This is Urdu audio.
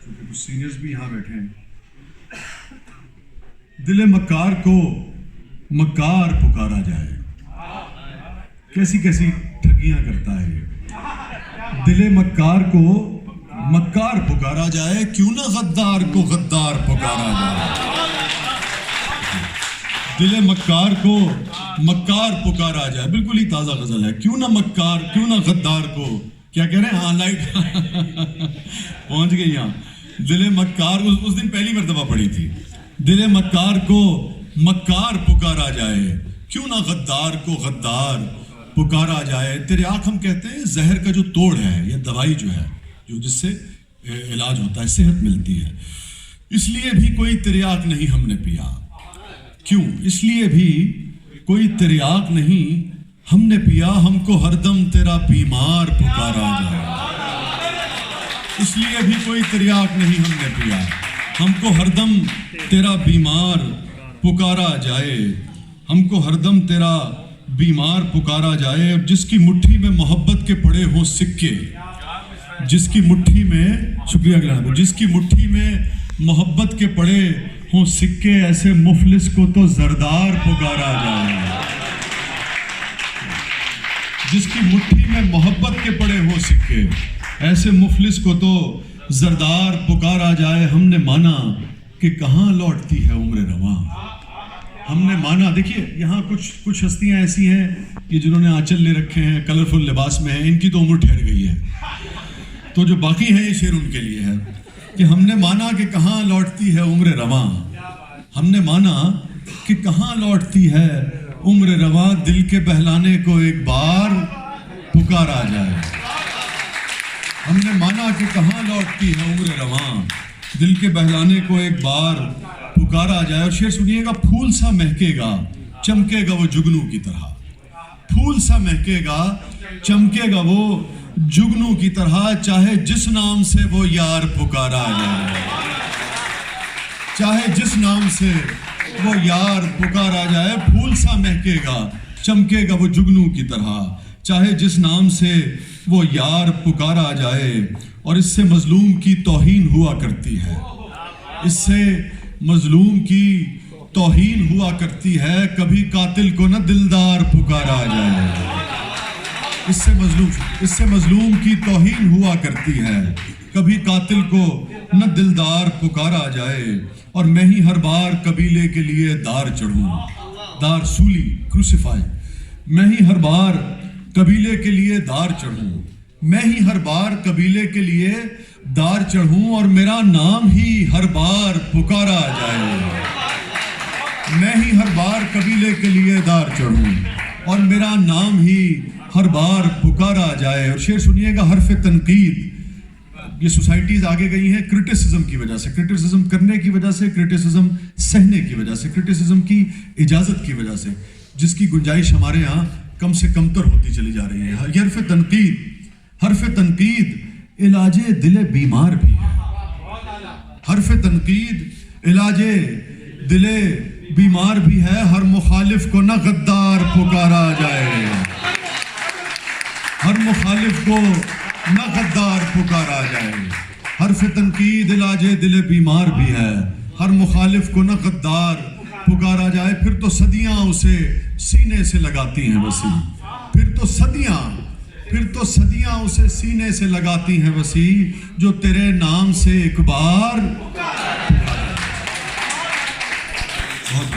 چونکہ کچھ سینئرز بھی یہاں بیٹھے ہیں. دل مکار کو مکار پکارا جائے. کیسی کیسی ٹھگیاں کرتا ہے یہ. دل مکار کو مکار پکارا جائے, کیوں نہ غدار کو غدار پکارا جائے. دل مکار کو مکار پکارا جائے, بالکل ہی تازہ غزل ہے. کیوں نہ مکار, کیوں نہ غدار کو, کیا کہہ رہے ہیں, ہاں لائٹ پہنچ گئی یہاں. دل مکار, اس دن پہلی مرتبہ پڑھی تھی. دل مکار کو مکار پکارا جائے, کیوں نہ غدار کو غدار پکارا جائے. تریاق ہم کہتے ہیں زہر کا جو توڑ ہے, یہ دوائی جو ہے, جو جس سے علاج ہوتا ہے, صحت ملتی ہے. اس لیے بھی کوئی تریاق نہیں ہم نے پیا. کیوں؟ اس لیے بھی کوئی تریاق نہیں ہم نے پیا, ہم کو ہر دم تیرا بیمار پکارا جائے. اس لیے بھی کوئی تریاق نہیں ہم نے پیا, ہم کو ہر دم تیرا بیمار پکارا جائے. ہم کو ہر دم تیرا بیمار پکارا جائے. اور جس کی مٹھی میں محبت کے پڑے ہوں سکے, جس کی مٹھی میں, شکریہ گرامی, جس کی مٹھی میں محبت کے پڑے ہوں سکے, ایسے مفلس کو تو زردار پکارا جائے. جس کی مٹھی میں محبت کے پڑے ہوں سکے, ایسے مفلس کو تو زردار پکارا جائے. ہم نے مانا کہ کہاں لوٹتی ہے عمر رواں. ہم نے مانا, دیکھیے یہاں کچھ ہستیاں ایسی ہیں کہ جنہوں نے آنچل لے رکھے ہیں, کلرفل لباس میں ہیں, ان کی تو عمر ٹھہر گئی ہے. تو جو باقی ہیں یہ شعر ان کے لیے ہے کہ ہم نے مانا کہ کہاں لوٹتی ہے عمر رواں. ہم نے مانا کہ کہاں لوٹتی ہے عمر رواں, دل کے بہلانے کو ایک بار پکارا جائے. ہم نے مانا کہ کہاں لوٹتی ہے عمر رواں, دل کے بہلانے کو ایک بار پکارا جائے. اور شعر سنیے گا. پھول سا مہکے گا چمکے گا وہ جگنو کی طرح. پھول سا مہکے گا چمکے گا وہ جگنو کی طرح, چاہے جس نام سے وہ یار پکارا جائے. چاہے جس نام سے وہ یار پکارا جائے. پھول سا مہکے گا چمکے گا وہ جگنو کی طرح, چاہے جس نام سے وہ یار پکارا جائے. اور اس سے مظلوم کی توہین ہوا کرتی ہے, اس سے مظلوم کی توہین ہوا کرتی ہے, کبھی قاتل کو نہ دلدار پکارا جائے. اس سے مظلوم کی توہین ہوا کرتی ہے, کبھی قاتل کو نہ دلدار پکارا جائے. اور میں ہی ہر بار قبیلے کے لیے دار چڑھوں, دار سولی کروسیفائی. میں ہی ہر بار قبیلے کے لیے دار چڑھوں, میں ہی ہر بار قبیلے کے لیے دار چڑھوں, اور میرا نام ہی ہر بار پکارا جائے. میں ہی ہر بار قبیلے کے لیے دار چڑھوں, اور میرا نام ہی ہر بار پکارا جائے. اور شعر سنیے گا. حرف تنقید, یہ سوسائٹیز آگے گئی ہیں کرٹیسزم کی وجہ سے, کرٹیسزم کرنے کی وجہ سے, کرٹیسزم سہنے کی وجہ سے, کرٹیسزم کی اجازت کی وجہ سے, جس کی گنجائش ہمارے ہاں کم سے کم تر ہوتی چلی جا رہی ہے. یہ حرف تنقید علاج دل بیمار بھی ہے. حرف تنقید علاج دل بیمار بھی ہے. ہر مخالف کو نہ غدار پکارا جائے, ہر مخالف کو نہ غدار پکارا جائے. حرف تنقید علاج دل بیمار بھی ہے, ہر مخالف کو نہ غدار پکارا جائے. پھر تو صدیاں اسے سینے سے لگاتی ہیں وسیع, پھر تو صدیاں اسے سینے سے لگاتی ہیں وسیع, جو تیرے نام سے ایک بار. بہت